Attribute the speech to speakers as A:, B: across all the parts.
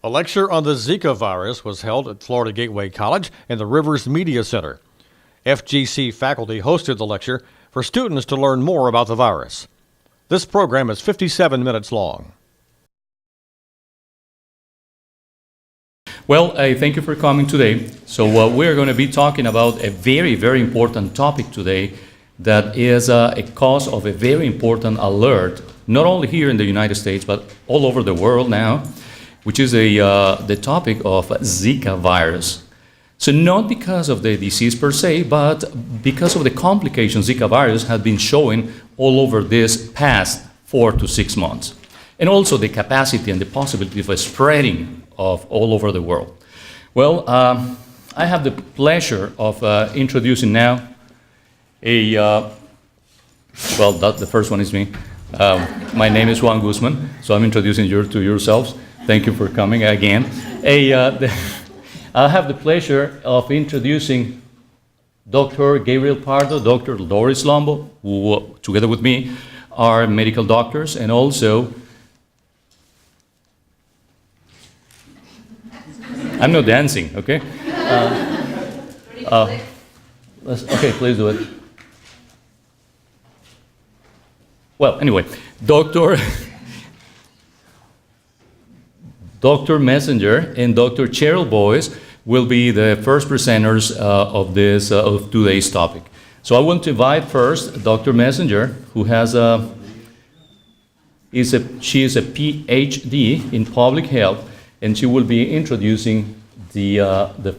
A: A lecture on the Zika virus was held at Florida Gateway College and the Rivers Media Center. FGC faculty hosted the lecture for students to learn more about the virus. This program is 57 minutes long.
B: Well, thank you for coming today. So we're going to be talking about a very, very important topic today that is a cause of a very important alert, not only here in the United States, but all over the world now, which is the topic of Zika virus. So not because of the disease per se, but because of the complications Zika virus has been showing all over this past 4 to 6 months. And also the capacity and the possibility of spreading of all over the world. Well, I have the pleasure of introducing now the first one is me. My name is Juan Guzman, so I'm introducing you to yourselves. Thank you for coming again. I have the pleasure of introducing Dr. Gabriel Pardo, Dr. Doris Lombo, who together with me are medical doctors, and also I'm not dancing, okay? Okay, please do it. Well, anyway, Dr. Messenger and Dr. Cheryl Boyce will be the first presenters of today's topic. So I want to invite first Dr. Messenger, who has she is a PhD in public health, and she will be introducing the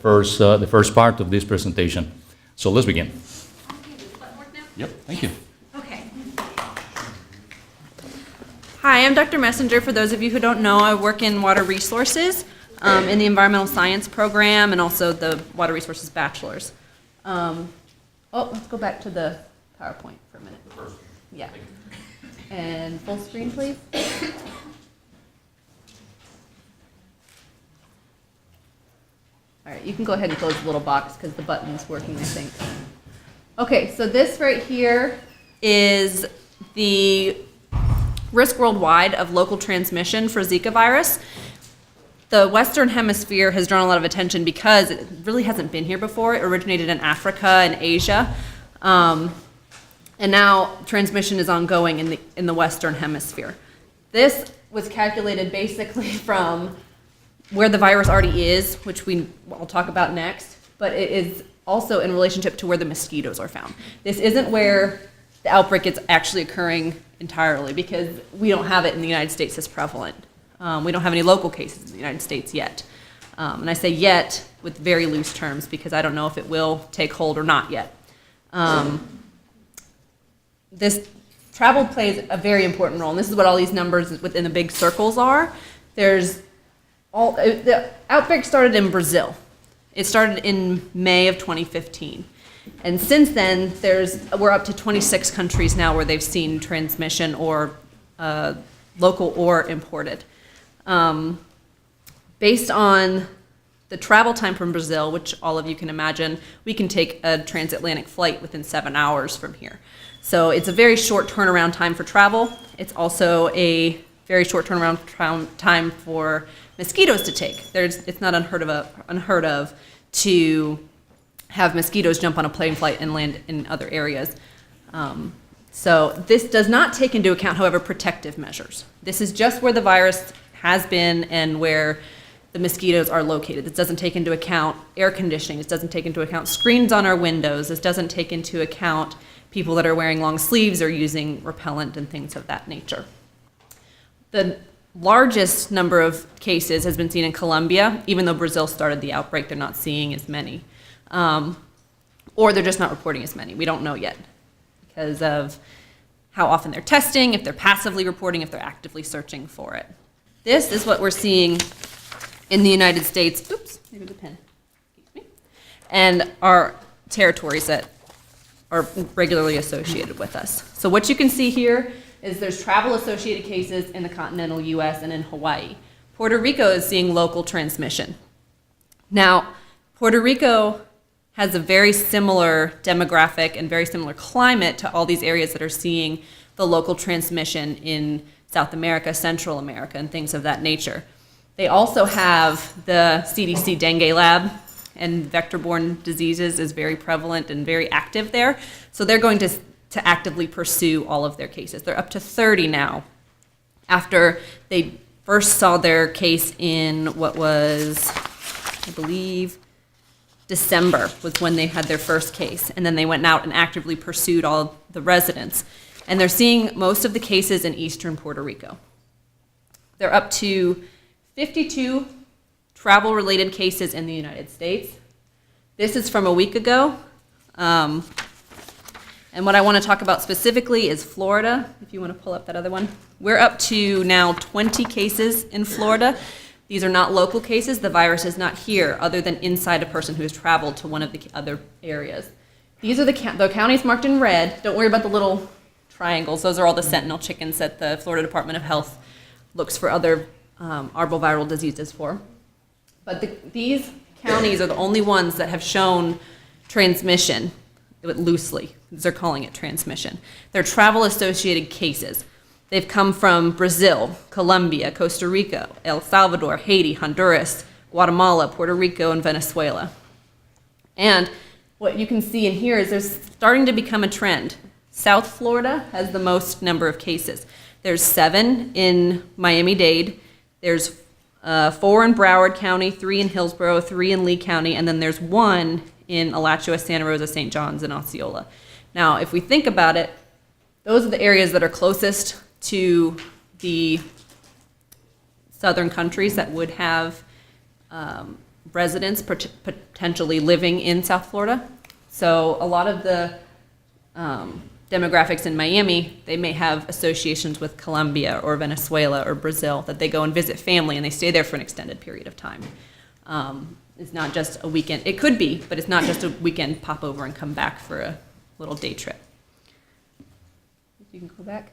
B: first part of this presentation. So let's begin. Yep, thank you.
C: Okay. Hi, I'm Dr. Messenger. For those of you who don't know, I work in water resources in the environmental science program and also the water resources bachelor's. Let's go back to the PowerPoint for a minute. Yeah. And full screen, please. All right, you can go ahead and close the little box because the button's working, I think. Okay, so this right here is the risk worldwide of local transmission for Zika virus. The Western Hemisphere has drawn a lot of attention because it really hasn't been here before. It originated in Africa and Asia, and now transmission is ongoing in the Western Hemisphere. This was calculated basically from where the virus already is, which I'll talk about next, but it is also in relationship to where the mosquitoes are found. This isn't where the outbreak is actually occurring entirely because we don't have it in the United States as prevalent. We don't have any local cases in the United States yet. And I say yet with very loose terms because I don't know if it will take hold or not yet. This travel plays a very important role, and this is what all these numbers within the big circles are. The outbreak started in Brazil. It started in May of 2015. And since then, we're up to 26 countries now where they've seen transmission or local or imported. Based on the travel time from Brazil, which all of you can imagine, we can take a transatlantic flight within 7 hours from here. So it's a very short turnaround time for travel. It's also a very short turnaround time for mosquitoes to take. It's not unheard of to have mosquitoes jump on a plane flight and land in other areas. So this does not take into account, however, protective measures. This is just where the virus has been and where the mosquitoes are located. This doesn't take into account air conditioning. This doesn't take into account screens on our windows. This doesn't take into account people that are wearing long sleeves or using repellent and things of that nature. The largest number of cases has been seen in Colombia. Even though Brazil started the outbreak, they're not seeing as many. Or they're just not reporting as many. We don't know yet because of how often they're testing, if they're passively reporting, if they're actively searching for it. This is what we're seeing in the United States. Oops, maybe the pen keeps me. And our territories that are regularly associated with us. So what you can see here is there's travel-associated cases in the continental U.S. and in Hawaii. Puerto Rico is seeing local transmission. Now, Puerto Rico has a very similar demographic and very similar climate to all these areas that are seeing the local transmission in South America, Central America, and things of that nature. They also have the CDC dengue lab, and vector-borne diseases is very prevalent and very active there. So they're going to actively pursue all of their cases. They're up to 30 now, after they first saw their case in what was, I believe, December was when they had their first case. And then they went out and actively pursued all the residents. And they're seeing most of the cases in eastern Puerto Rico. They're up to 52 travel-related cases in the United States. This is from a week ago. And what I want to talk about specifically is Florida, if you want to pull up that other one. We're up to now 20 cases in Florida. These are not local cases. The virus is not here, other than inside a person who has traveled to one of the other areas. These are the counties marked in red. Don't worry about the little triangles. Those are all the sentinel chickens that the Florida Department of Health looks for other arboviral diseases for. But these counties are the only ones that have shown transmission, loosely, they're calling it transmission. They're travel-associated cases. They've come from Brazil, Colombia, Costa Rica, El Salvador, Haiti, Honduras, Guatemala, Puerto Rico, and Venezuela. And what you can see in here is there's starting to become a trend. South Florida has the most number of cases. There's 7 in Miami-Dade. There's 4 in Broward County, 3 in Hillsborough, 3 in Lee County, and then there's 1 in Alachua, Santa Rosa, St. John's, and Osceola. Now, if we think about it, those are the areas that are closest to the southern countries that would have residents potentially living in South Florida. So a lot of the demographics in Miami, they may have associations with Colombia or Venezuela or Brazil, that they go and visit family and they stay there for an extended period of time. It's not just a weekend. It could be, but it's not just a weekend pop over and come back for a little day trip. If you can go back.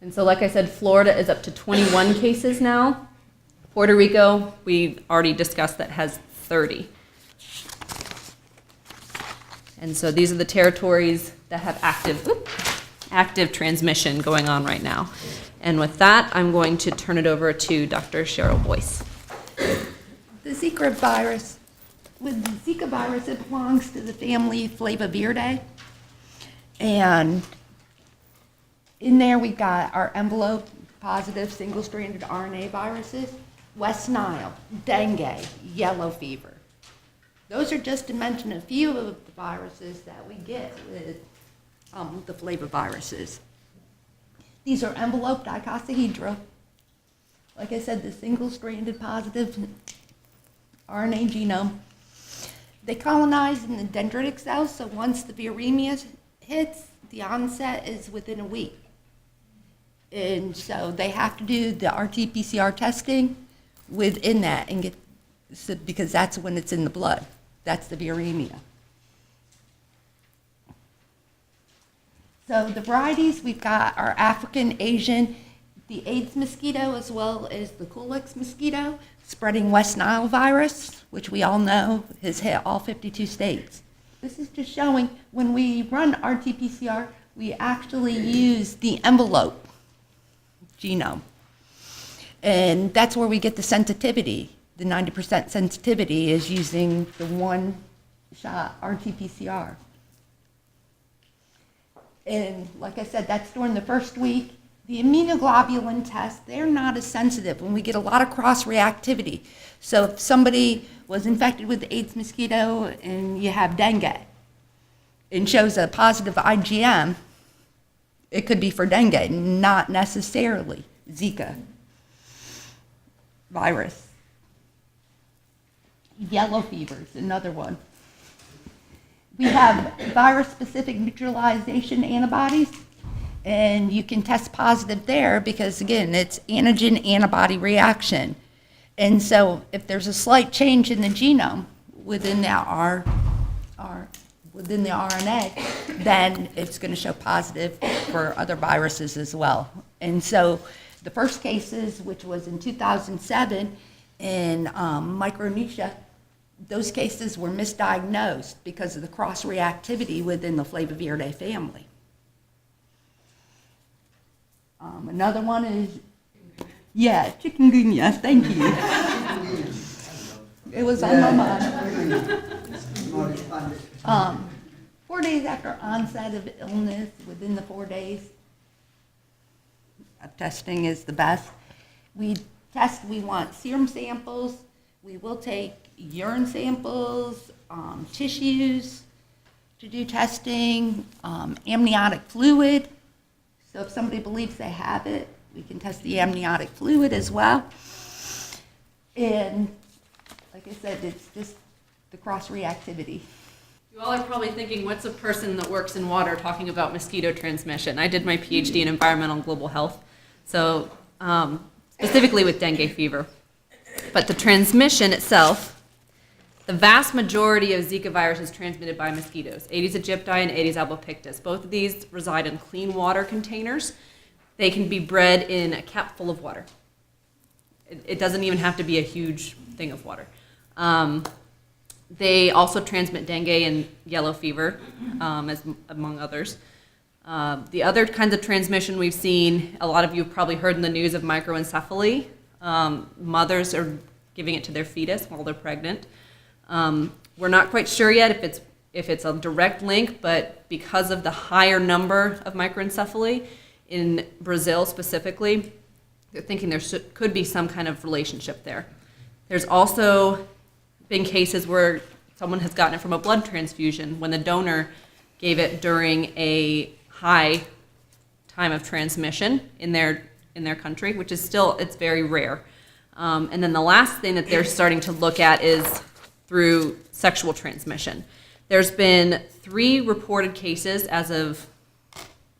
C: And so, like I said, Florida is up to 21 cases now. Puerto Rico, we already discussed, that has 30. And so these are the territories that have active transmission going on right now. And with that, I'm going to turn it over to Dr. Cheryl Boyce.
D: The Zika virus, with the Zika virus, it belongs to the family Flaviviridae. And in there we've got our envelope positive single-stranded RNA viruses, West Nile, dengue, yellow fever. Those are just to mention a few of the viruses that we get with the flaviviruses. These are enveloped icosahedra. Like I said, the single-stranded positive RNA genome. They colonize in the dendritic cells, so once the viremia hits, the onset is within a week. And so they have to do the RT-PCR testing within that, and because that's when it's in the blood. That's the viremia. So the varieties, we've got our African, Asian, the Aedes mosquito, as well as the Culex mosquito, spreading West Nile virus, which we all know has hit all 52 states. This is just showing when we run RT-PCR, we actually use the envelope genome. And that's where we get the sensitivity. The 90% sensitivity is using the one-shot RT-PCR. And like I said, that's during the first week. The immunoglobulin tests, they're not as sensitive, and we get a lot of cross-reactivity. So if somebody was infected with the Aedes mosquito and you have dengue and shows a positive IgM, it could be for dengue, not necessarily Zika virus. Yellow fever is another one. We have virus-specific neutralization antibodies, and you can test positive there because, again, it's antigen-antibody reaction. And so if there's a slight change in the genome within the RNA, then it's going to show positive for other viruses as well. And so the first cases, which was in 2007 in Micronesia, those cases were misdiagnosed because of the cross-reactivity within the Flaviviridae family. Another one is Yeah, chikungunya, thank you. It was on my mind. 4 days after onset of illness, within the 4 days, testing is the best. We want serum samples, we will take urine samples, tissues to do testing, amniotic fluid. So if somebody believes they have it, we can test the amniotic fluid as well. And like I said, it's just the cross-reactivity.
C: You all are probably thinking, what's a person that works in water talking about mosquito transmission? I did my PhD in environmental and global health, so specifically with dengue fever. But the transmission itself, the vast majority of Zika virus is transmitted by mosquitoes, Aedes aegypti and Aedes albopictus. Both of these reside in clean water containers. They can be bred in a cap full of water. It doesn't even have to be a huge thing of water. They also transmit dengue and yellow fever, among others. The other kinds of transmission we've seen, a lot of you have probably heard in the news of microencephaly. Mothers are giving it to their fetus while they're pregnant. We're not quite sure yet if it's a direct link, but because of the higher number of microencephaly in Brazil specifically, they're thinking there could be some kind of relationship there. There's also been cases where someone has gotten it from a blood transfusion when the donor gave it during a high time of transmission in their country, which is still, it's very rare. And then the last thing that they're starting to look at is through sexual transmission. There's been 3 reported cases as of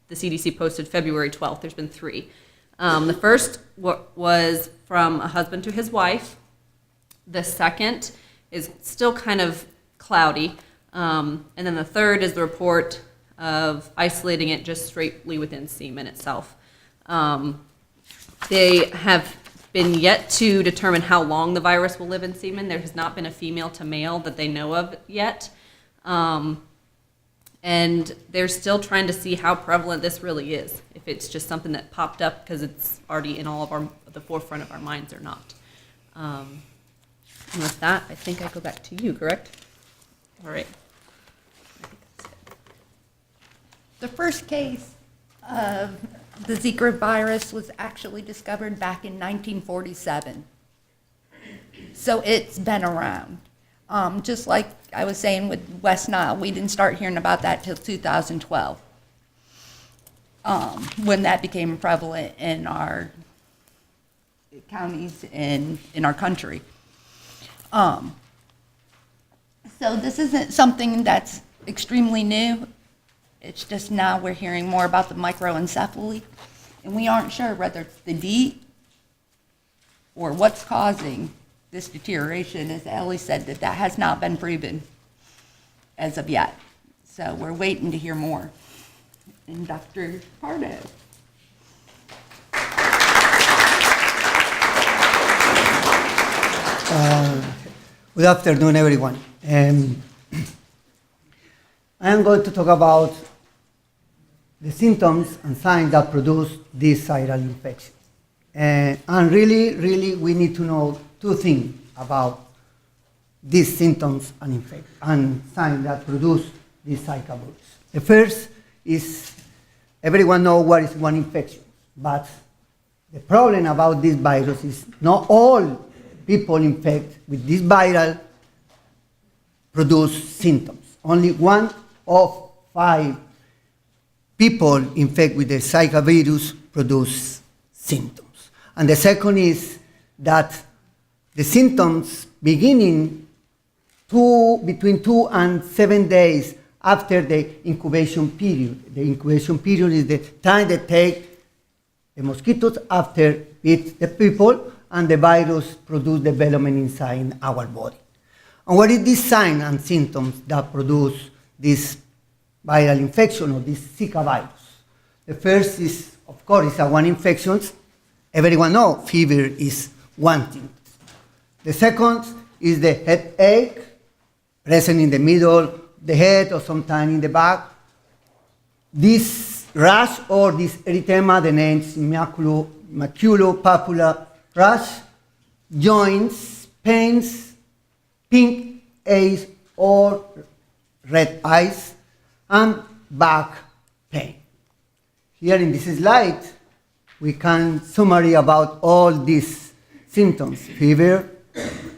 C: the CDC posted February 12th. There's been 3. The first was from a husband to his wife. The second is still kind of cloudy. And then the third is the report of isolating it just straightly within semen itself. They have been yet to determine how long the virus will live in semen. There has not been a female to male that they know of yet. And they're still trying to see how prevalent this really is, if it's just something that popped up because it's already in all of the forefront of our minds or not. And with that, I think I go back to you, correct? All right.
D: The first case of the Zika virus was actually discovered back in 1947. So it's been around. Just like I was saying with West Nile, we didn't start hearing about that till 2012, when that became prevalent in our counties and in our country. So this isn't something that's extremely new. It's just now we're hearing more about the microencephaly, and we aren't sure whether it's the DEET or what's causing this deterioration. As Ellie said, that has not been proven as of yet. So we're waiting to hear more. And Dr. Pardo.
E: Good afternoon, everyone. I am going to talk about the symptoms and signs that produce this viral infection. And really, we need to know 2 things about these symptoms and signs that produce this Zika virus. The first is everyone knows what is one infection, but the problem about this virus is not all people infected with this viral produce symptoms. Only 1 of 5 people infected with the Zika virus produce symptoms. And the second is that the symptoms beginning between 2 and 7 days after the incubation period. The incubation period is the time they take the mosquitoes after eat the people and the virus produce development inside our body. And what is this sign and symptoms that produce this viral infection or this Zika virus? The first is, of course, is one infection. Everyone knows fever is one thing. The second is the headache, present in the middle of the head or sometimes in the back. This rash or this erythema, the name is maculopapular rash, joints, pains, pink eyes or red eyes, and back pain. Here in this slide, we can summary about all these symptoms: fever,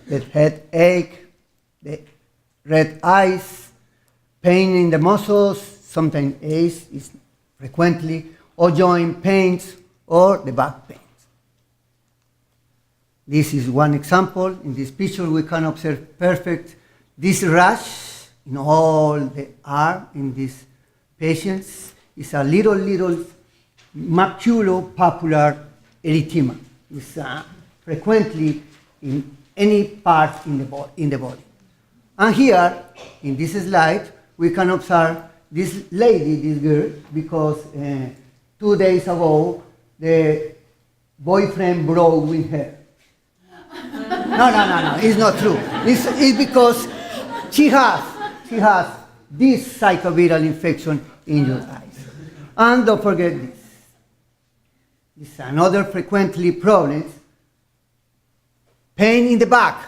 E: the headache, the red eyes, pain in the muscles, sometimes aches is frequently, or joint pains, or the back pains. This is one example. In this picture, we can observe perfect this rash in all the arm in these patients. It's a little maculopapular erythema. It's frequently in any part in the body. And here, in this slide, we can observe this lady, this girl, because 2 days ago, the boyfriend broke with her. No, it's not true. It's because she has this psychoviral infection in your eyes. And don't forget this. This is another frequently problems. Pain in the back.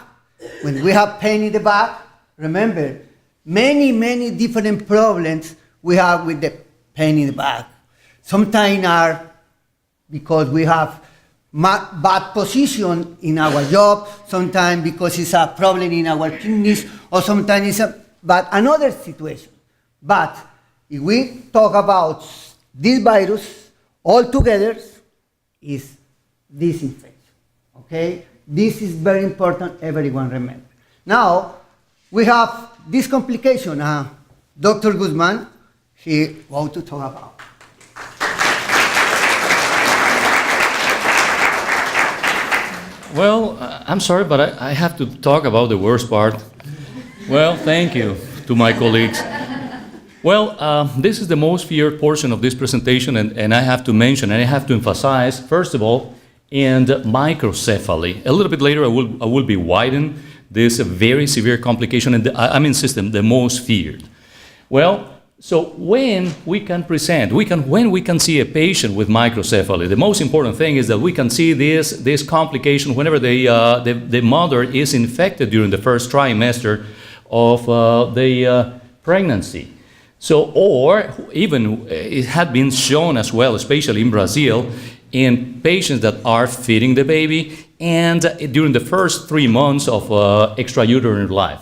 E: When we have pain in the back, remember, many different problems we have with the pain in the back. Sometimes are because we have bad position in our job, sometimes because it's a problem in our kidneys, or sometimes it's but another situation. But if we talk about this virus, altogether is this infection, okay? This is very important, everyone remember. Now, we have this complication. Dr. Guzman, he wants to talk about.
B: Well, I'm sorry, but I have to talk about the worst part. Well, thank you to my colleagues. Well, this is the most feared portion of this presentation, and I have to mention, and I have to emphasize, first of all, and microcephaly. A little bit later, I will be widening this very severe complication, and I'm insisting, the most feared. Well, so when we can present, when we can see a patient with microcephaly, the most important thing is that we can see this complication whenever the mother is infected during the first trimester of the pregnancy. So, or even it had been shown as well, especially in Brazil, in patients that are feeding the baby and during the first 3 months of extrauterine life.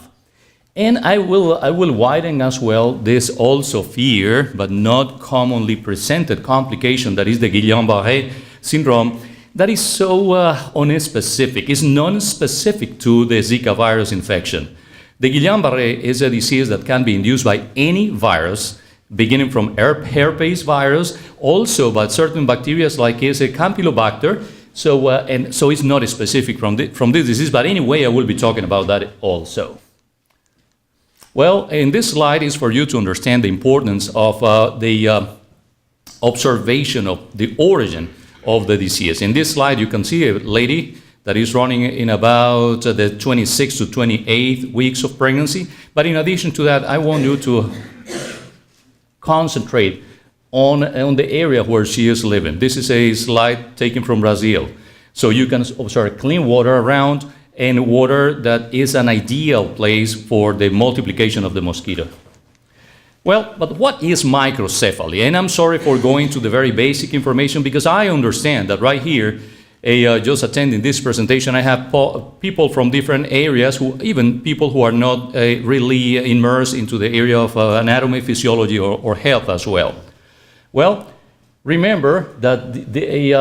B: And I will widen as well this also fear, but not commonly presented complication, that is the Guillain Barre syndrome, that is so unspecific, is non-specific to the Zika virus infection. The Guillain Barre is a disease that can be induced by any virus, beginning from herpes virus, also by certain bacteria like is a Campylobacter. So it's not specific from this disease, but anyway, I will be talking about that also. Well, in this slide is for you to understand the importance of the observation of the origin of the disease. In this slide, you can see a lady that is running in about the 26th to 28th weeks of pregnancy. But in addition to that, I want you to concentrate on the area where she is living. This is a slide taken from Brazil. So you can observe clean water around and water that is an ideal place for the multiplication of the mosquito. Well, but what is microcephaly? And I'm sorry for going to the very basic information, because I understand that right here, just attending this presentation, I have people from different areas, even people who are not really immersed into the area of anatomy, physiology, or health as well. Well, remember that the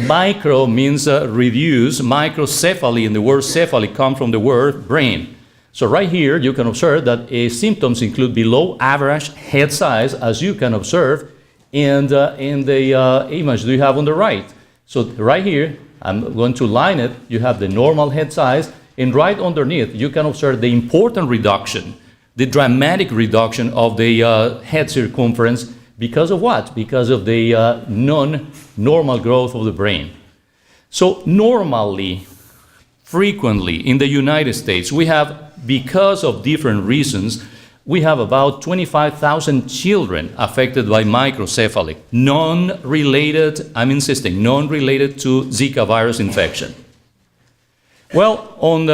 B: micro means reduce. Microcephaly, and the word cephaly comes from the word brain. So right here, you can observe that symptoms include below average head size, as you can observe in the image you have on the right. So right here, I'm going to line it. You have the normal head size, and right underneath, you can observe the important reduction, the dramatic reduction of the head circumference. Because of what? Because of the non-normal growth of the brain. So normally, frequently in the United States, we have, because of different reasons, we have about 25,000 children affected by microcephaly, non-related, I'm insisting, non-related to Zika virus infection. Well, on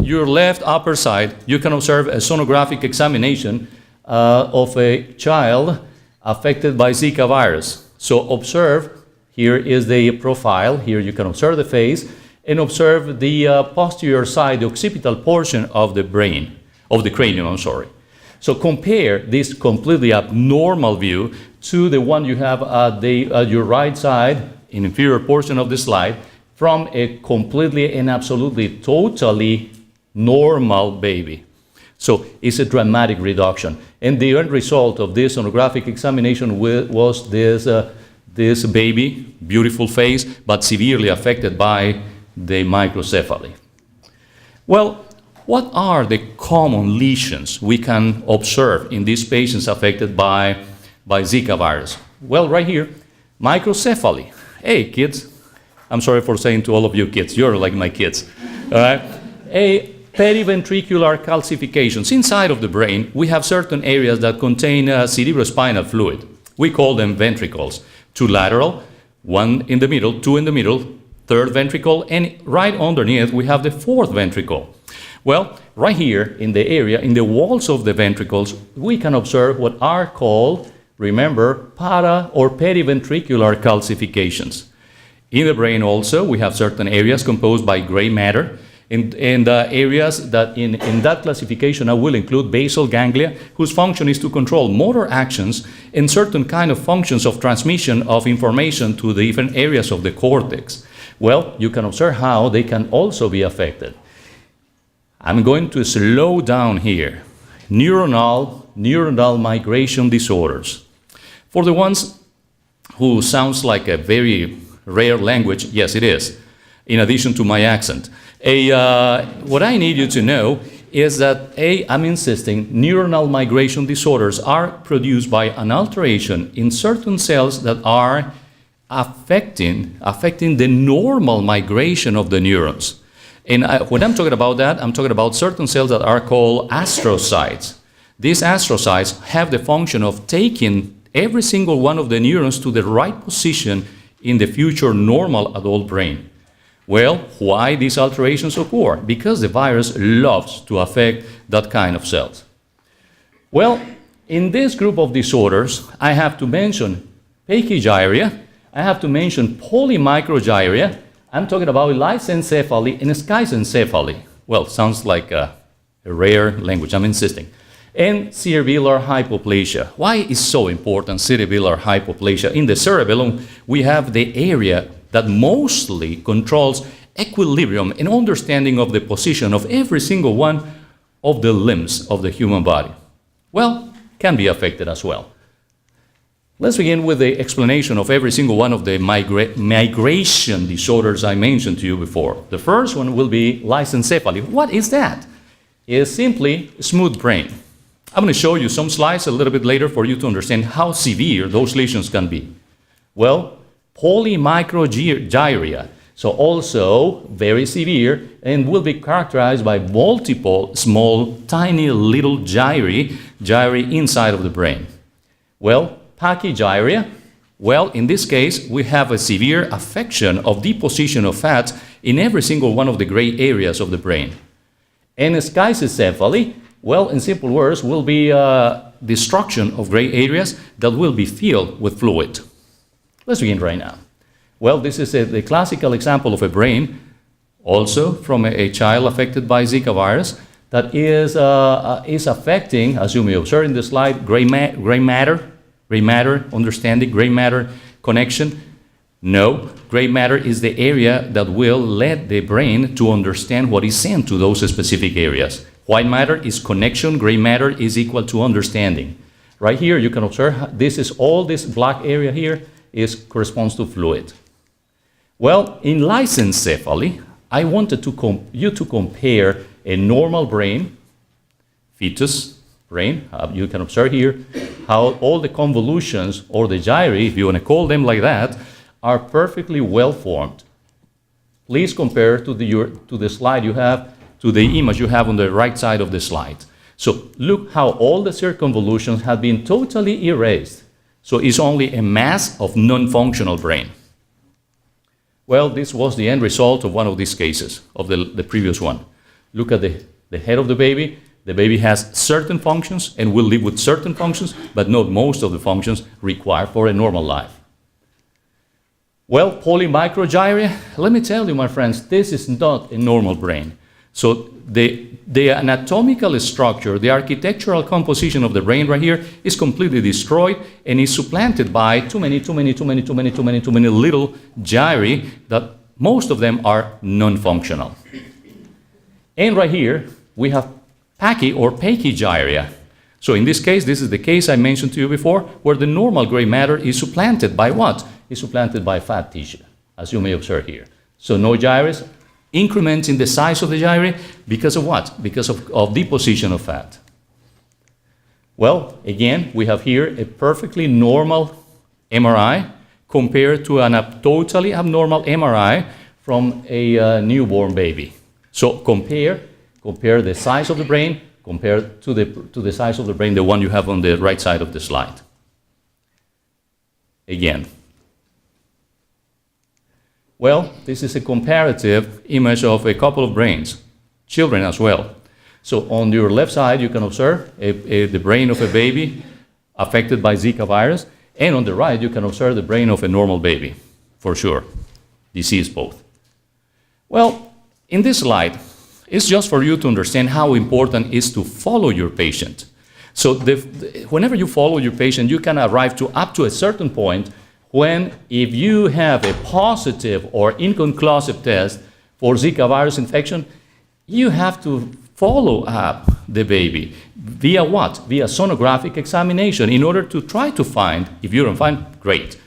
B: your left upper side, you can observe a sonographic examination of a child affected by Zika virus. So observe, here is the profile. Here you can observe the face and observe the posterior side, the occipital portion of the brain, of the cranium, I'm sorry. So compare this completely abnormal view to the one you have at your right side, in inferior portion of the slide, from a completely and absolutely totally normal baby. So it's a dramatic reduction. And the end result of this sonographic examination was this baby, beautiful face, but severely affected by the microcephaly. Well, what are the common lesions we can observe in these patients affected by Zika virus? Well, right here, microcephaly. Hey, kids. I'm sorry for saying to all of you kids, you're like my kids. All right? A periventricular calcifications. Inside of the brain, we have certain areas that contain cerebrospinal fluid. We call them ventricles. Two lateral, one in the middle, two in the middle, third ventricle, and right underneath we have the fourth ventricle. Well, right here in the area, in the walls of the ventricles, we can observe what are called, remember, para or periventricular calcifications. In the brain also, we have certain areas composed by gray matter, and areas that in that classification I will include basal ganglia, whose function is to control motor actions and certain kind of functions of transmission of information to the different areas of the cortex. Well, you can observe how they can also be affected. I'm going to slow down here. Neuronal migration disorders. For the ones who sounds like a very rare language, yes it is, in addition to my accent. What I need you to know is that I'm insisting neuronal migration disorders are produced by an alteration in certain cells that are affecting the normal migration of the neurons. And when I'm talking about that, I'm talking about certain cells that are called astrocytes. These astrocytes have the function of taking every single one of the neurons to the right position in the future normal adult brain. Well, why these alterations occur? Because the virus loves to affect that kind of cells. Well, in this group of disorders, I have to mention pachygyria, I have to mention polymicrogyria, I'm talking about lysencephaly and schizencephaly. Well, sounds like a rare language, I'm insisting. And cerebellar hypoplasia. Why is so important, cerebellar hypoplasia? In the cerebellum, we have the area that mostly controls equilibrium and understanding of the position of every single one of the limbs of the human body. Well, can be affected as well. Let's begin with the explanation of every single one of the migration disorders I mentioned to you before. The first one will be lysencephaly. What is that? It's simply smooth brain. I'm going to show you some slides a little bit later for you to understand how severe those lesions can be. Well, polymicrogyria, so also very severe and will be characterized by multiple small, tiny little gyri inside of the brain. Well, pachygyria, well, in this case, we have a severe affection of deposition of fats in every single one of the gray areas of the brain. And schizencephaly, well, in simple words, will be destruction of gray areas that will be filled with fluid. Let's begin right now. Well, this is the classical example of a brain, also from a child affected by Zika virus, that is affecting, as you may observe in the slide, gray matter, understanding, gray matter connection. No, gray matter is the area that will let the brain to understand what is sent to those specific areas. White matter is connection, gray matter is equal to understanding. Right here, you can observe this is all this black area here corresponds to fluid. Well, in lysencephaly, I wanted you to compare a normal brain, fetus brain. You can observe here how all the convolutions or the gyri, if you want to call them like that, are perfectly well formed. Please compare to the slide you have, to the image you have on the right side of the slide. So look how all the circumvolutions have been totally erased. So it's only a mass of non-functional brain. Well, this was the end result of one of these cases, of the previous one. Look at the head of the baby. The baby has certain functions and will live with certain functions, but not most of the functions required for a normal life. Well, polymicrogyria, let me tell you, my friends, this is not a normal brain. So the anatomical structure, the architectural composition of the brain right here is completely destroyed and is supplanted by too many little gyri that most of them are non-functional. And right here, we have pachy or pachygyria. So in this case, this is the case I mentioned to you before, where the normal gray matter is supplanted by what? Is supplanted by fat tissue, as you may observe here. So no gyres, increments in the size of the gyri because of what? Because of deposition of fat. Well, again, we have here a perfectly normal MRI compared to a totally abnormal MRI from a newborn baby. So compare the size of the brain compared to the size of the brain, the one you have on the right side of the slide. Again. Well, this is a comparative image of a couple of brains, children as well. So on your left side, you can observe the brain of a baby affected by Zika virus, and on the right, you can observe the brain of a normal baby, for sure, diseased both. Well, in this slide, it's just for you to understand how important it is to follow your patient. So whenever you follow your patient, you can arrive to up to a certain point when, if you have a positive or inconclusive test for Zika virus infection, you have to follow up the baby via what? Via sonographic examination in order to try to find, if you don't find, great,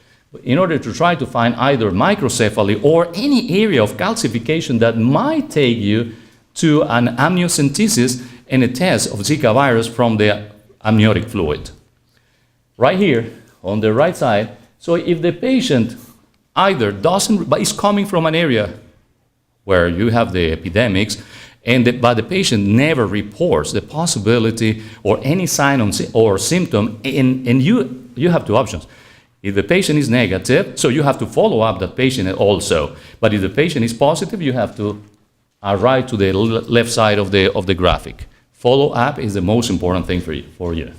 B: in order to try to find either microcephaly or any area of calcification that might take you to an amniocentesis and a test of Zika virus from the amniotic fluid. Right here, on the right side, so if the patient either doesn't, but is coming from an area where you have the epidemics, but the patient never reports the possibility or any sign or symptom, and you have two options. If the patient is negative, so you have to follow up that patient also. But if the patient is positive, you have to arrive to the left side of the graphic. Follow up is the most important thing for you.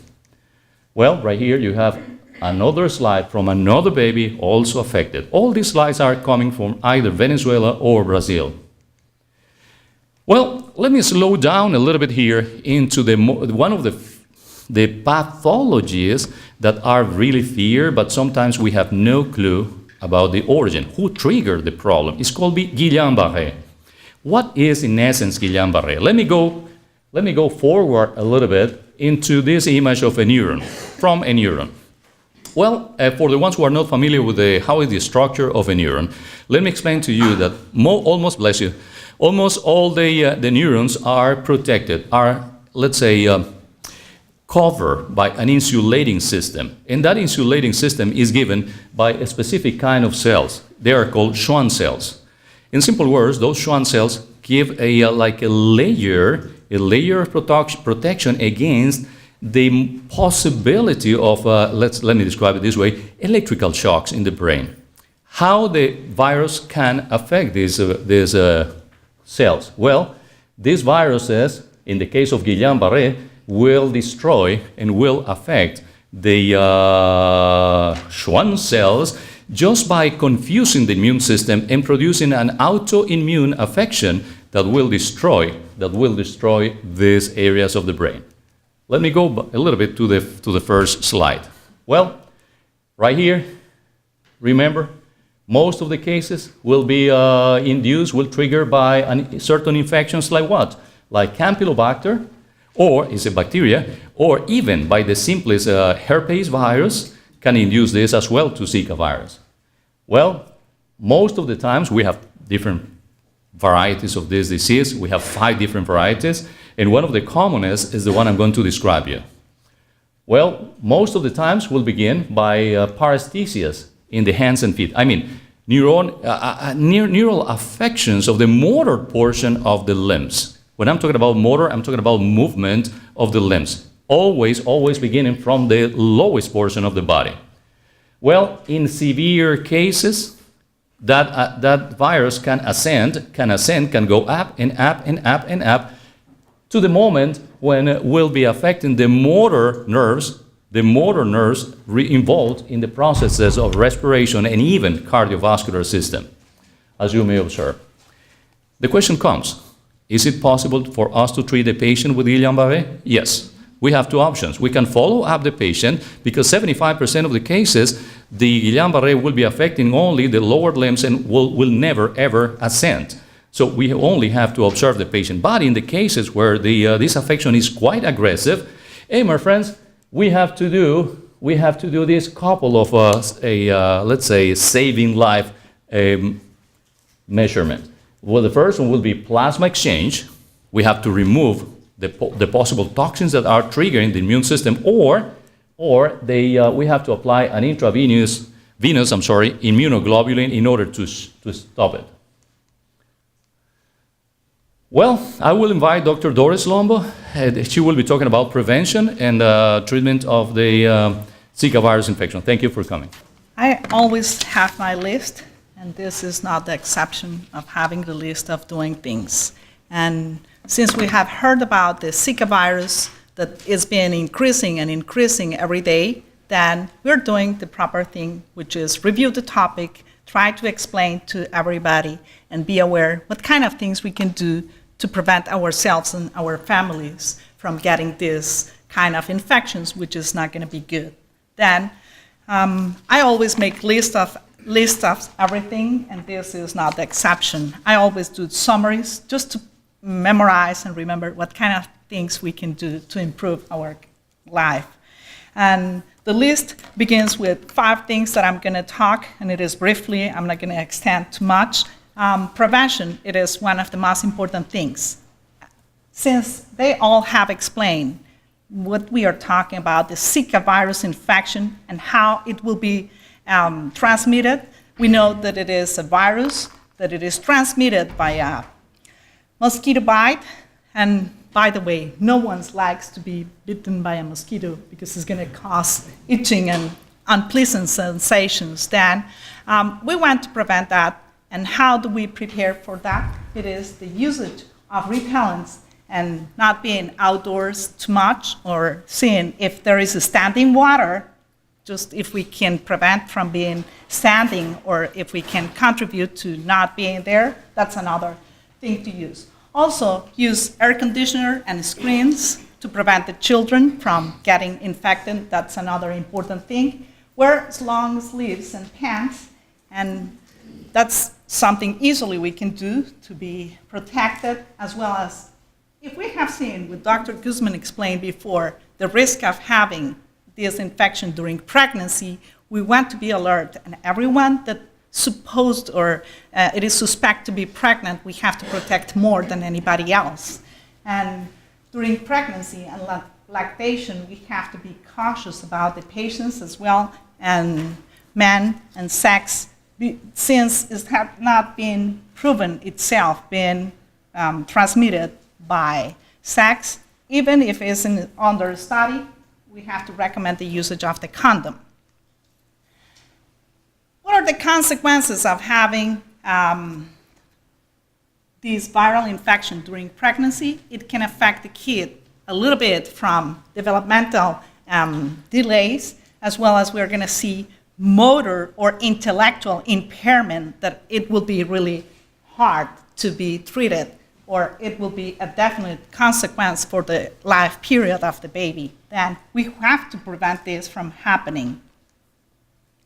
B: Well, right here you have another slide from another baby also affected. All these slides are coming from either Venezuela or Brazil. Well, let me slow down a little bit here into one of the pathologies that are really feared, but sometimes we have no clue about the origin. Who triggered the problem? It's called Guillain Barre. What is, in essence, Guillain Barre? Let me go forward a little bit into this image of a neuron, from a neuron. Well, for the ones who are not familiar with how is the structure of a neuron, let me explain to you that almost all the neurons are protected, let's say, covered by an insulating system. And that insulating system is given by a specific kind of cells. They are called Schwann cells. In simple words, those Schwann cells give like a layer of protection against the possibility of, let me describe it this way, electrical shocks in the brain. How the virus can affect these cells? Well, these viruses, in the case of Guillain Barre, will destroy and will affect the Schwann cells just by confusing the immune system and producing an autoimmune affection that will destroy these areas of the brain. Let me go a little bit to the first slide. Well, right here, remember, most of the cases will be will trigger by certain infections like what? Like Campylobacter, or is a bacteria, or even by the simplest herpes virus can induce this as well to Zika virus. Well, most of the times we have different varieties of this disease. We have 5 different varieties, and one of the commonest is the one I'm going to describe you. Well, most of the times we'll begin by paresthesias in the hands and feet. I mean, neural affections of the motor portion of the limbs. When I'm talking about motor, I'm talking about movement of the limbs. Always beginning from the lowest portion of the body. Well, in severe cases, that virus can ascend, can go up and up and up and up to the moment when it will be affecting the motor nerves involved in the processes of respiration and even cardiovascular system, as you may observe. The question comes, is it possible for us to treat a patient with Guillain-Barré? Yes. We have two options. We can follow up the patient because 75% of the cases, the Guillain-Barré will be affecting only the lower limbs and will never, ever ascend. So we only have to observe the patient. But in the cases where this affection is quite aggressive, hey, my friends, we have to do this couple of, let's say, saving life measurement. Well, the first one will be plasma exchange. We have to remove the possible toxins that are triggering the immune system, or we have to apply an intravenous immunoglobulin in order to stop it. Well, I will invite Dr. Doris Lombo. She will be talking about prevention and treatment of the Zika virus infection. Thank you for coming.
F: I always have my list, and this is not the exception of having the list of doing things. And since we have heard about the Zika virus that is being increasing and increasing every day, then we're doing the proper thing, which is review the topic, try to explain to everybody, and be aware what kind of things we can do to prevent ourselves and our families from getting this kind of infections, which is not going to be good. Then I always make list of everything, and this is not the exception. I always do summaries just to memorize and remember what kind of things we can do to improve our life. And the list begins with 5 things that I'm going to talk, and it is briefly, I'm not going to extend too much. Prevention, it is one of the most important things. Since they all have explained what we are talking about, the Zika virus infection and how it will be transmitted, we know that it is a virus, that it is transmitted by a mosquito bite, and by the way, no one likes to be bitten by a mosquito because it's going to cause itching and unpleasant sensations. Then we want to prevent that, and how do we prepare for that? It is the usage of repellents and not being outdoors too much, or seeing if there is a standing water, just if we can prevent from being standing, or if we can contribute to not being there, that's another thing to use. Also, use air conditioner and screens to prevent the children from getting infected. That's another important thing. Wear long sleeves and pants, and that's something easily we can do to be protected, as well as if we have seen, what Dr. Guzman explained before, the risk of having this infection during pregnancy, we want to be alert, and everyone that supposed or it is suspect to be pregnant, we have to protect more than anybody else. And during pregnancy and lactation, we have to be cautious about the patients as well, and men and sex, since it has not been proven itself being transmitted by sex. Even if it's under study, we have to recommend the usage of the condom. What are the consequences of having this viral infection during pregnancy? It can affect the kid a little bit from developmental delays, as well as we're going to see motor or intellectual impairment that it will be really hard to be treated, or it will be a definite consequence for the life period of the baby. Then we have to prevent this from happening.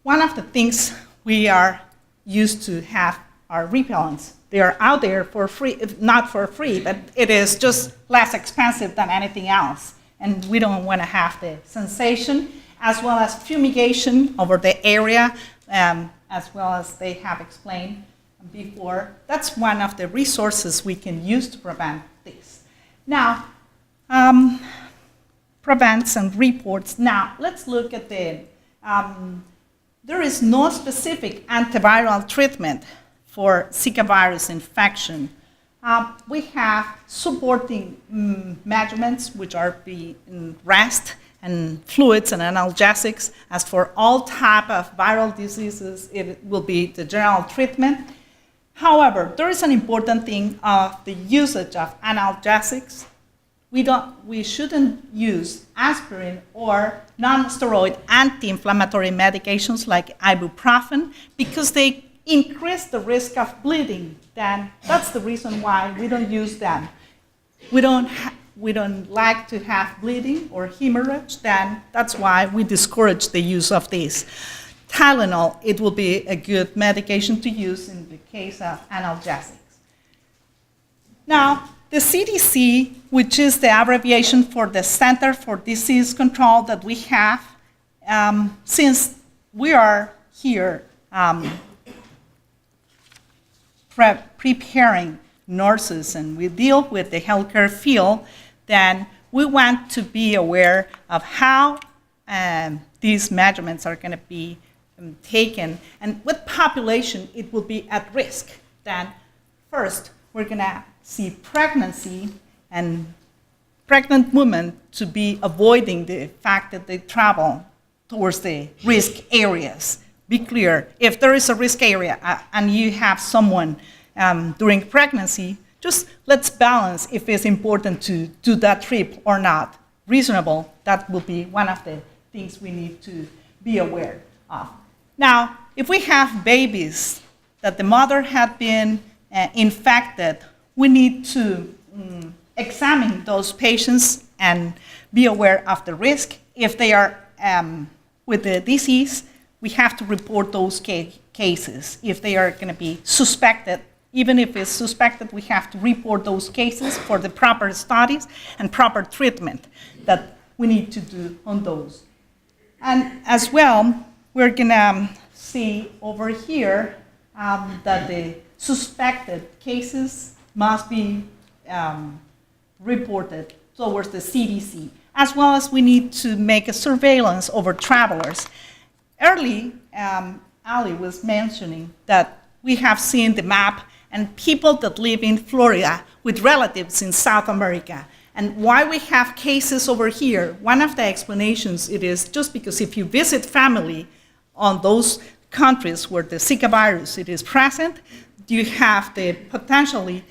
F: One of the things we are used to have are repellents. They are out there for free, not for free, but it is just less expensive than anything else. And we don't want to have the sensation, as well as fumigation over the area, as well as they have explained before. That's one of the resources we can use to prevent this. Now, prevents and reports. Now, let's look at the, there is no specific antiviral treatment for Zika virus infection. We have supporting measurements, which are being rest and fluids and analgesics. As for all type of viral diseases, it will be the general treatment. However, there is an important thing of the usage of analgesics. We shouldn't use aspirin or non-steroid anti-inflammatory medications like ibuprofen because they increase the risk of bleeding. Then that's the reason why we don't use them. We don't like to have bleeding or hemorrhage, then that's why we discourage the use of these. Tylenol, it will be a good medication to use in the case of analgesics. Now, the CDC, which is the abbreviation for the Center for Disease Control that we have, since we are here preparing nurses and we deal with the healthcare field, then we want to be aware of how these measurements are going to be taken and what population it will be at risk. Then first, we're going to see pregnancy and pregnant women to be avoiding the fact that they travel towards the risk areas. Be clear, if there is a risk area and you have someone during pregnancy, just let's balance if it's important to do that trip or not. Reasonable, that will be one of the things we need to be aware of. Now, if we have babies that the mother had been infected, we need to examine those patients and be aware of the risk. If they are with the disease, we have to report those cases. If they are going to be suspected, even if it's suspected, we have to report those cases for the proper studies and proper treatment that we need to do on those. And as well, we're going to see over here that the suspected cases must be reported towards the CDC, as well as we need to make a surveillance over travelers. Early, Ali was mentioning that we have seen the map and people that live in Florida with relatives in South America. And why we have cases over here, one of the explanations it is just because if you visit family on those countries where the Zika virus it is present, you have the potentially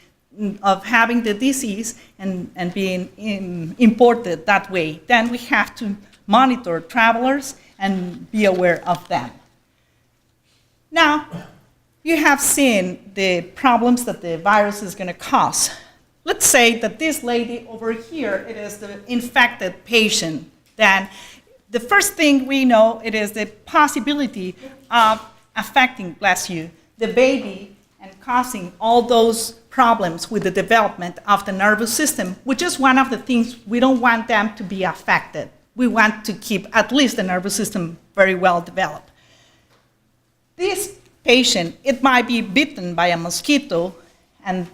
F: of having the disease and being imported that way. Then we have to monitor travelers and be aware of them. Now, you have seen the problems that the virus is going to cause. Let's say that this lady over here, it is the infected patient. Then the first thing we know, it is the possibility of affecting, bless you, the baby and causing all those problems with the development of the nervous system, which is one of the things we don't want them to be affected. We want to keep at least the nervous system very well developed. This patient, it might be bitten by a mosquito, and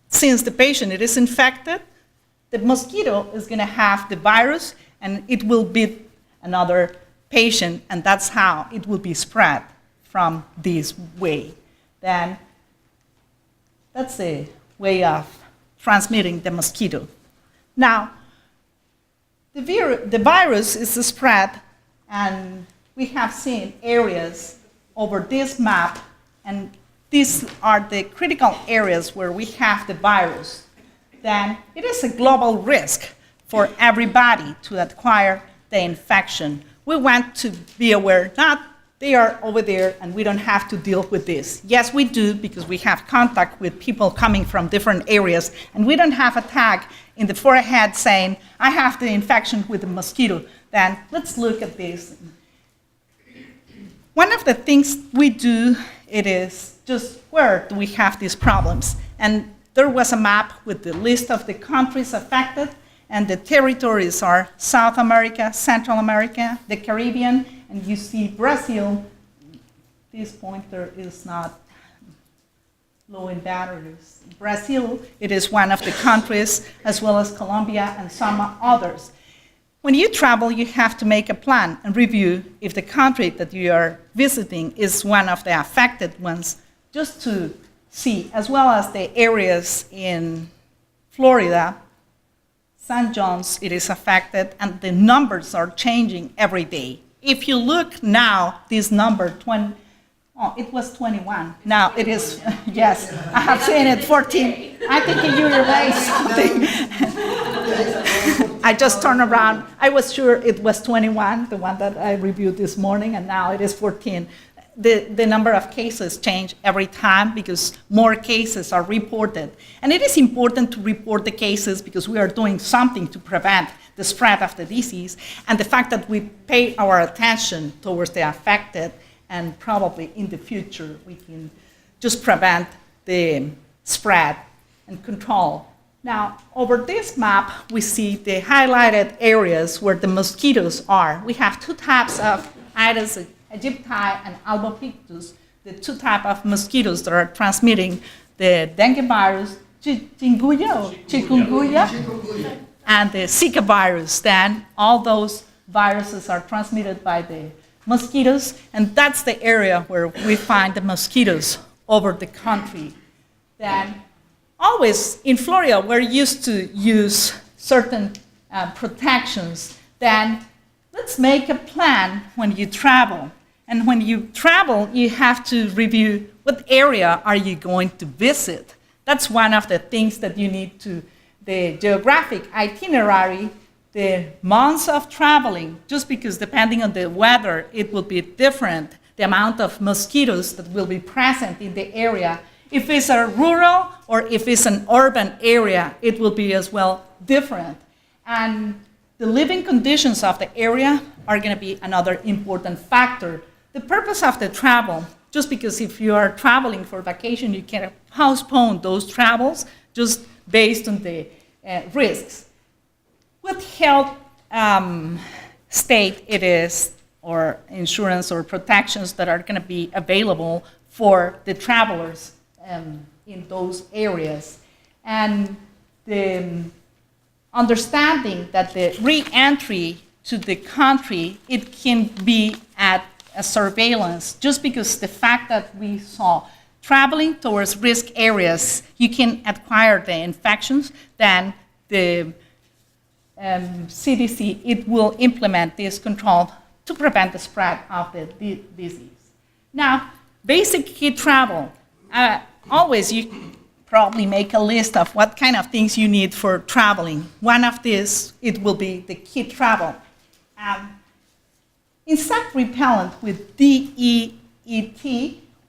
F: since the patient it is infected, the mosquito is going to have the virus and it will bite another patient, and that's how it will be spread from this way. Then that's a way of transmitting the mosquito. Now, the virus is spread, and we have seen areas over this map, and these are the critical areas where we have the virus. Then it is a global risk for everybody to acquire the infection. We want to be aware, not they are over there and we don't have to deal with this. Yes, we do, because we have contact with people coming from different areas, and we don't have a tag in the forehead saying, I have the infection with the mosquito. Then let's look at this. One of the things we do, it is just where do we have these problems? And there was a map with the list of the countries affected, and the territories are South America, Central America, the Caribbean, and you see Brazil. This pointer is not low in batteries. Brazil, it is one of the countries, as well as Colombia and some others. When you travel, you have to make a plan and review if the country that you are visiting is one of the affected ones, just to see, as well as the areas in Florida, St. John's, it is affected, and the numbers are changing every day. If you look now, this number, it was 21. Now it is, yes, I have seen it, 14. I think you erased something. I just turned around. I was sure it was 21, the one that I reviewed this morning, and now it is 14. The number of cases change every time because more cases are reported. And it is important to report the cases because we are doing something to prevent the spread of the disease. And the fact that we pay our attention towards the affected, and probably in the future we can just prevent the spread and control. Now, over this map, we see the highlighted areas where the mosquitoes are. We have two types of Aedes aegypti and albopictus, the two types of mosquitoes that are transmitting the dengue virus, chikungunya, and the Zika virus. Then all those viruses are transmitted by the mosquitoes, and that's the area where we find the mosquitoes over the country. Then always in Florida, we're used to use certain protections. Then let's make a plan when you travel. And when you travel, you have to review what area are you going to visit. That's one of the things that you need to, the geographic itinerary, the months of traveling, just because depending on the weather, it will be different, the amount of mosquitoes that will be present in the area. If it's a rural or if it's an urban area, it will be as well different. And the living conditions of the area are going to be another important factor. The purpose of the travel, just because if you are traveling for vacation, you can postpone those travels just based on the risks. What health state it is, or insurance or protections that are going to be available for the travelers in those areas. And the understanding that the re-entry to the country, it can be at a surveillance, just because the fact that we saw traveling towards risk areas, you can acquire the infections, then the CDC, it will implement this control to prevent the spread of the disease. Now, basic kit travel. Always you probably make a list of what kind of things you need for traveling. One of these, it will be the kit travel. Insect repellent with DEET,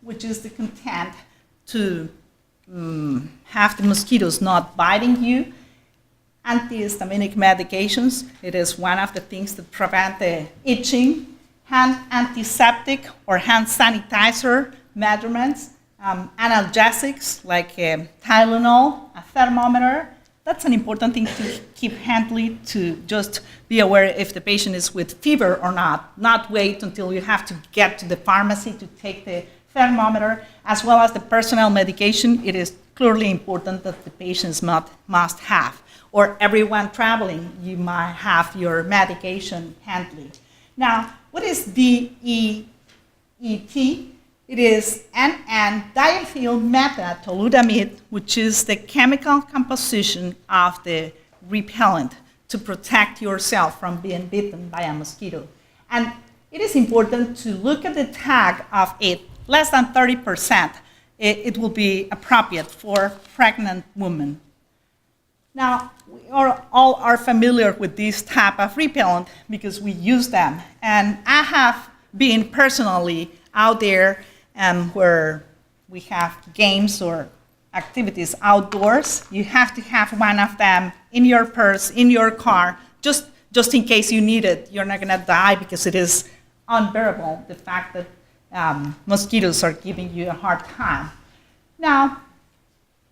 F: which is the content to have the mosquitoes not biting you. Antihistaminic medications, it is one of the things that prevent the itching. Hand antiseptic or hand sanitizer measurements. Analgesics like Tylenol, a thermometer. That's an important thing to keep handy, to just be aware if the patient is with fever or not wait until you have to get to the pharmacy to take the thermometer, as well as the personal medication. It is clearly important that the patients must have, or everyone traveling, you might have your medication handy. Now, what is DEET? It is N-diethyl metatolutamide, which is the chemical composition of the repellent to protect yourself from being bitten by a mosquito. And it is important to look at the tag of it. Less than 30%, it will be appropriate for pregnant women. Now, we all are familiar with this type of repellent because we use them. And I have been personally out there where we have games or activities outdoors. You have to have one of them in your purse, in your car, just in case you need it. You're not going to die because it is unbearable, the fact that mosquitoes are giving you a hard time. Now,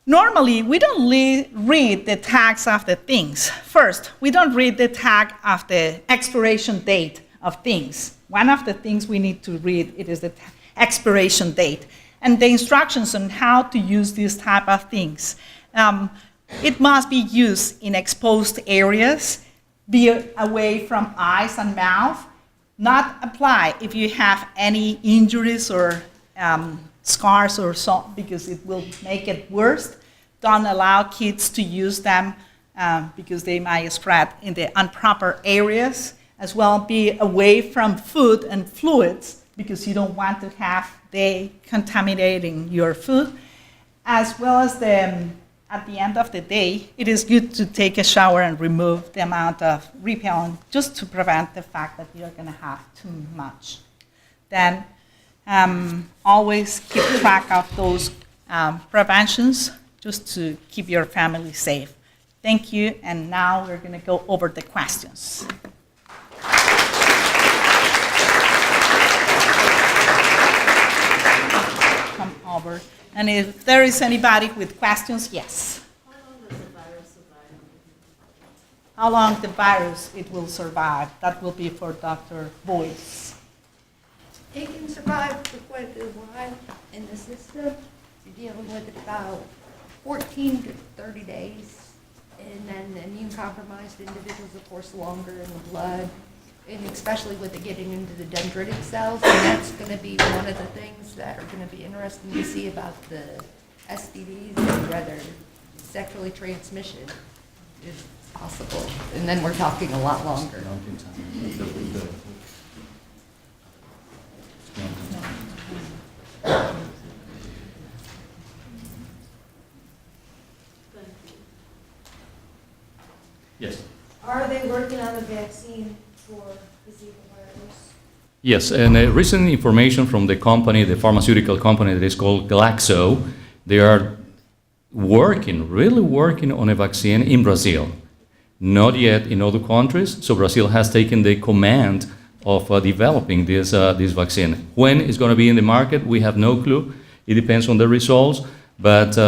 F: normally, we don't read the tags of the things. First, we don't read the tag of the expiration date of things. One of the things we need to read, it is the expiration date and the instructions on how to use these type of things. It must be used in exposed areas, be away from eyes and mouth, not apply if you have any injuries or scars or so, because it will make it worse. Don't allow kids to use them because they might spread in the improper areas, as well be away from food and fluids, because you don't want to have they contaminating your food, as well as at the end of the day, it is good to take a shower and remove the amount of repellent just to prevent the fact that you're going to have too much. Then always keep track of those preventions just to keep your family safe. Thank you, and now we're going to go over the questions. Come over. And if there is anybody with questions, yes.
G: How long does the virus survive?
F: How long the virus it will survive? That will be for Dr. Boyce.
D: It can survive for quite a while in the system. You're dealing with it about 14 to 30 days. And then the immune-compromised individuals, of course, longer in the blood, and especially with it getting into the dendritic cells. And that's going to be one of the things that are going to be interesting to see about the STDs, and whether sexually transmission is possible. And then we're talking a lot longer.
B: Yes.
G: Are they working on a vaccine for the Zika virus?
B: Yes, and recent information from the company, the pharmaceutical company that is called Glaxo, they are really working on a vaccine in Brazil. Not yet in other countries, so Brazil has taken the command of developing this vaccine. When it's going to be in the market, we have no clue. It depends on the results, but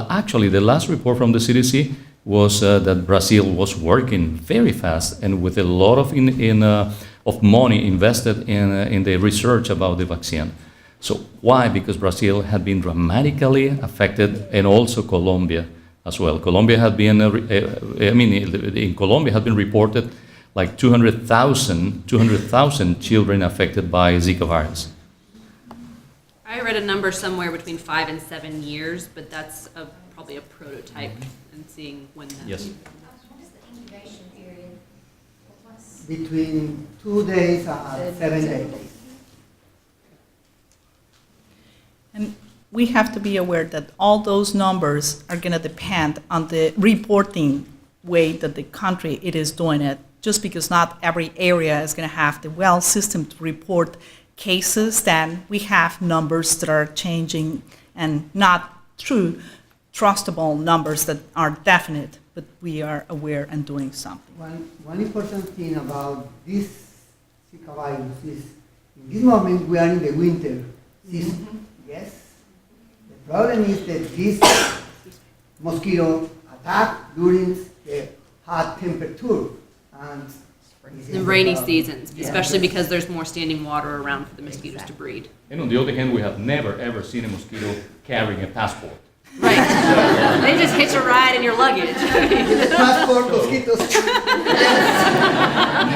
B: actually the last report from the CDC was that Brazil was working very fast and with a lot of money invested in the research about the vaccine. So why? Because Brazil had been dramatically affected, and also Colombia as well. Colombia had been, in Colombia had been reported like 200,000 children affected by Zika virus.
C: I read a number somewhere between 5 and 7 years, but that's probably a prototype and seeing when that.
B: Yes.
G: What is the incubation period?
E: Between 2 days and 7 days.
F: And we have to be aware that all those numbers are going to depend on the reporting way that the country it is doing it, just because not every area is going to have the well system to report cases. Then we have numbers that are changing and not true, trustable numbers that are definite, but we are aware and doing something.
E: One important thing about this Zika virus is, in this moment we are in the winter season. Yes. The problem is that this mosquito attack during the hot temperature and
C: In rainy seasons, especially because there's more standing water around for the mosquitoes to breed.
B: And on the other hand, we have never ever seen a mosquito carrying a passport.
C: Right. They just hitch a ride in your luggage.
E: passport mosquitoes.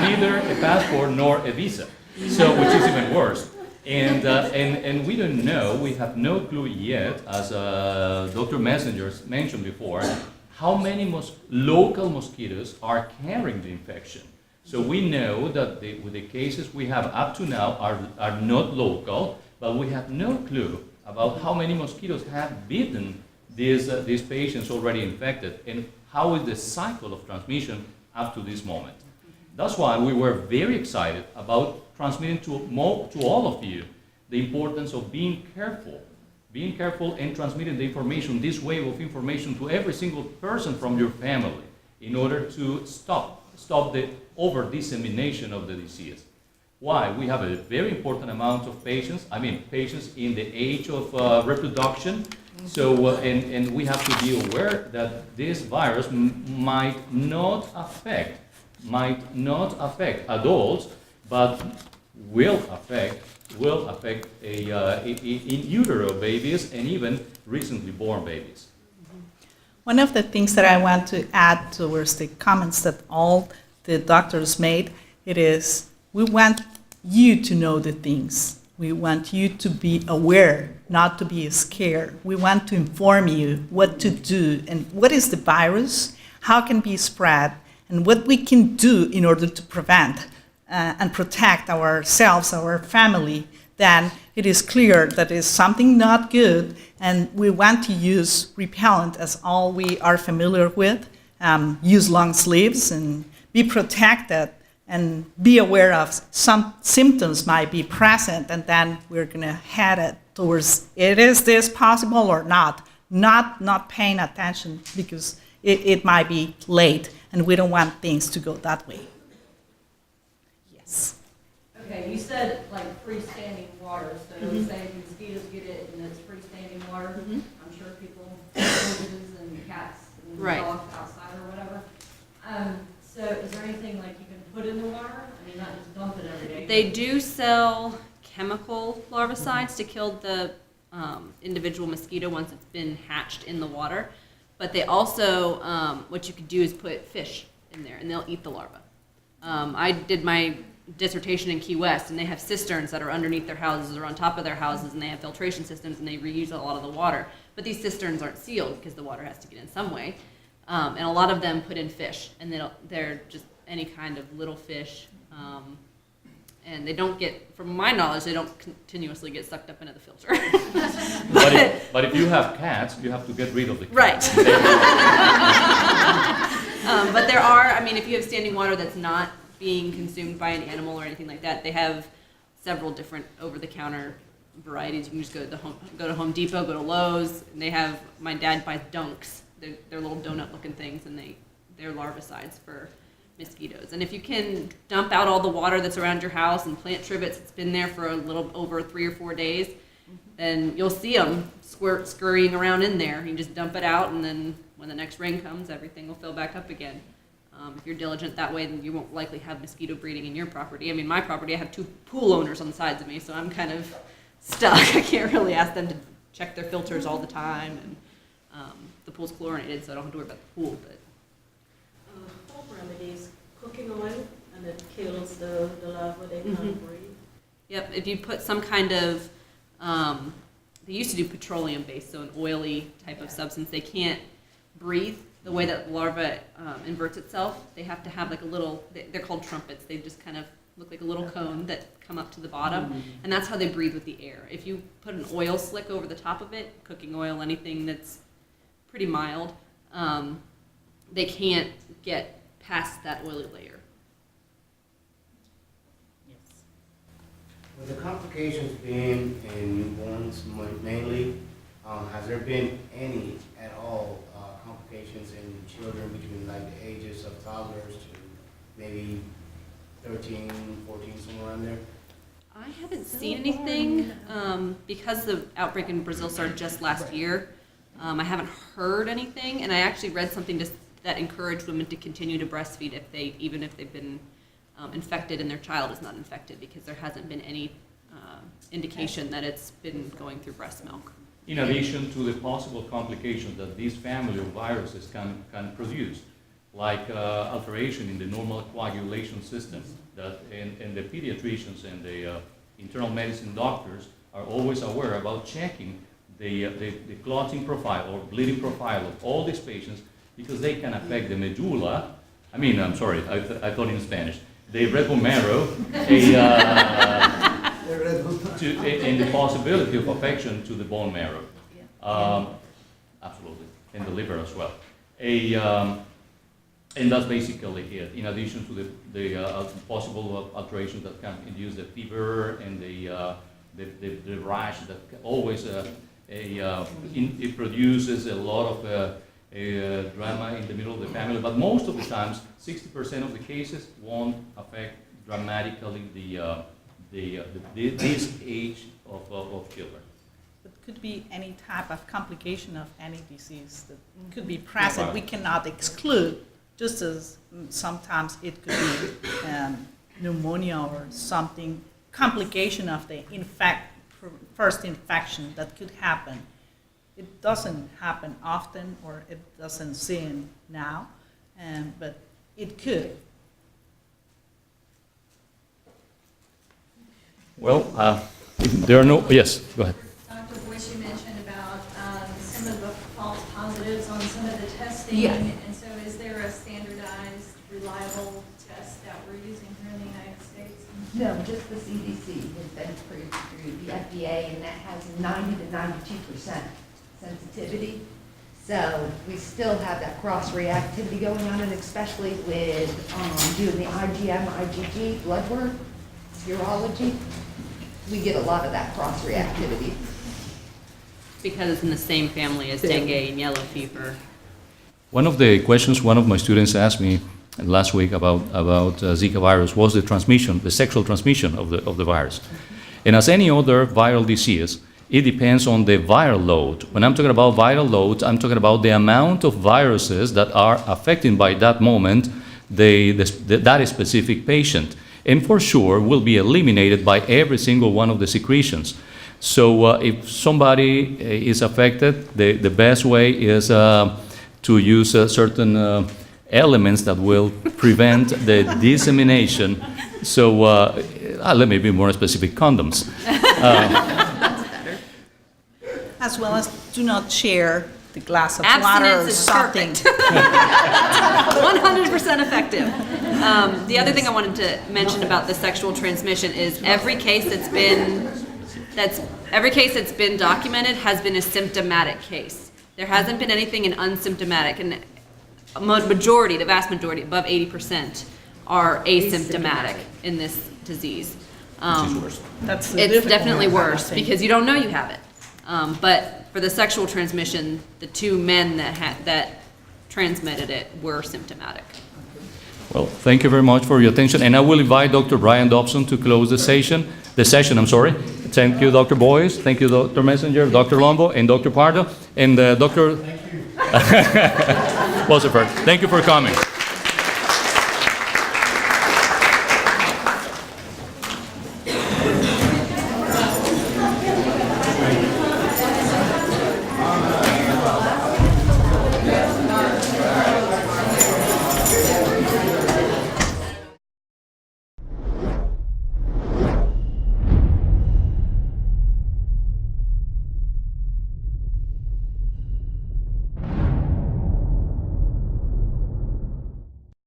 B: Neither a passport nor a visa, so which is even worse. And we don't know, we have no clue yet, as Dr. Messengers mentioned before, how many local mosquitoes are carrying the infection. So we know that with the cases we have up to now are not local, but we have no clue about how many mosquitoes have bitten these patients already infected, and how is the cycle of transmission up to this moment. That's why we were very excited about transmitting to all of you the importance of being careful and transmitting the information, this wave of information, to every single person from your family in order to stop the over-dissemination of the disease. Why? We have a very important amount of patients in the age of reproduction. So, and we have to be aware that this virus might not affect adults, but will affect in utero babies and even recently born babies.
F: One of the things that I want to add towards the comments that all the doctors made, it is we want you to know the things. We want you to be aware, not to be scared. We want to inform you what to do and what is the virus, how it can be spread, and what we can do in order to prevent and protect ourselves, our family. Then it is clear that is something not good, and we want to use repellent as all we are familiar with, use long sleeves and be protected, and be aware of some symptoms might be present, and then we're gonna head it towards, is this possible or not paying attention because it might be late, and we don't want things to go that way. Yes.
H: Okay, you said like freestanding water, so say if mosquitoes get it and it's freestanding water, I'm sure people, roaches and cats and
C: Right.
H: dogs outside or whatever. So is there anything like you can put in the water? I mean, not just dump it every day.
C: They do sell chemical larvicides to kill the individual mosquito once it's been hatched in the water. But they also, what you could do is put fish in there, and they'll eat the larva. I did my dissertation in Key West, and they have cisterns that are underneath their houses or on top of their houses, and they have filtration systems, and they reuse a lot of the water. But these cisterns aren't sealed because the water has to get in some way. And a lot of them put in fish, and they're just any kind of little fish. And they don't get, from my knowledge, they don't continuously get sucked up into the filter.
B: But if you have cats, you have to get rid of the cats.
C: Right. But there are, I mean, if you have standing water that's not being consumed by an animal or anything like that, they have several different over-the-counter varieties. You can just go to Home Depot, go to Lowe's, and they have, my dad buys dunks. They're little donut-looking things, and they're larvicides for mosquitoes. And if you can dump out all the water that's around your house and plant trivets that's been there for a little over 3 or 4 days, then you'll see them scurrying around in there. You just dump it out, and then when the next rain comes, everything will fill back up again. If you're diligent that way, then you won't likely have mosquito breeding in your property. I mean, my property, I have 2 pool owners on the sides of me, so I'm kind of stuck. I can't really ask them to check their filters all the time, and the pool's chlorinated, so I don't have to worry about the pool. But
I: Home remedies, cooking oil, and it kills the larvae, they can't breathe.
C: Yep, if you put some kind of, they used to do petroleum-based, so an oily type of substance. They can't breathe the way that larva inverts itself. They have to have like a little, they're called trumpets. They just kind of look like a little cone that come up to the bottom, and that's how they breathe with the air. If you put an oil slick over the top of it, cooking oil, anything that's pretty mild, they can't get past that oily layer.
J: With the complications being in newborns mainly, has there been any at all complications in children between like the ages of toddlers to maybe 13, 14, somewhere around there?
C: I haven't seen anything because the outbreak in Brazil started just last year. I haven't heard anything, and I actually read something that encouraged women to continue to breastfeed even if they've been infected and their child is not infected, because there hasn't been any indication that it's been going through breast milk.
B: In addition to the possible complications that these family of viruses can produce, like alteration in the normal coagulation system, that and the pediatricians and the internal medicine doctors are always aware about checking the clotting profile or bleeding profile of all these patients, because they can affect the medulla. I mean, I'm sorry, I thought in Spanish. The red bone marrow, and the possibility of affection to the bone marrow. Absolutely, and the liver as well. And that's basically it. In addition to the possible alterations that can induce the fever and the rash that always it produces a lot of drama in the middle of the family, but most of the times, 60% of the cases won't affect dramatically this age of children.
F: It could be any type of complication of any disease that could be present. We cannot exclude, just as sometimes it could be pneumonia or something, complication of the first infection that could happen. It doesn't happen often, or it doesn't seem now, but it could.
B: Well, there are no, yes, go ahead.
K: Dr. Boyce, you mentioned about some of the false positives on some of the testing.
D: Yes.
K: And so is there a standardized, reliable test that we're using here in the United States?
D: No, just the CDC has been approved through the FDA, and that has 90 to 92% sensitivity. So we still have that cross-reactivity going on, and especially with doing the IgM, IgG blood work, serology, we get a lot of that cross-reactivity.
C: Because it's in the same family as dengue and yellow fever.
B: One of the questions one of my students asked me last week about Zika virus was the transmission, the sexual transmission of the virus. And as any other viral disease, it depends on the viral load. When I'm talking about viral loads, I'm talking about the amount of viruses that are affecting by that moment that specific patient. And for sure will be eliminated by every single one of the secretions. So if somebody is affected, the best way is to use certain elements that will prevent the dissemination. So let me be more specific, condoms.
F: As well as do not share the glass of water or
C: Abstinence is
F: something.
C: perfect. 100% effective. The other thing I wanted to mention about the sexual transmission is every case that's been documented has been a symptomatic case. There hasn't been anything in unsymptomatic, and the vast majority, above 80%, are asymptomatic in this disease.
F: That's the
C: It's
F: difficult
C: definitely
F: part, I
C: worse
F: think.
C: because you don't know you have it. But for the sexual transmission, the two men that transmitted it were symptomatic.
B: Well, thank you very much for your attention, and I will invite Dr. Brian Dobson to close the session. Thank you, Dr. Boyce. Thank you, Dr. Messenger, Dr. Lombo, and Dr. Pardo, and Dr. Thank you. Thank you for coming.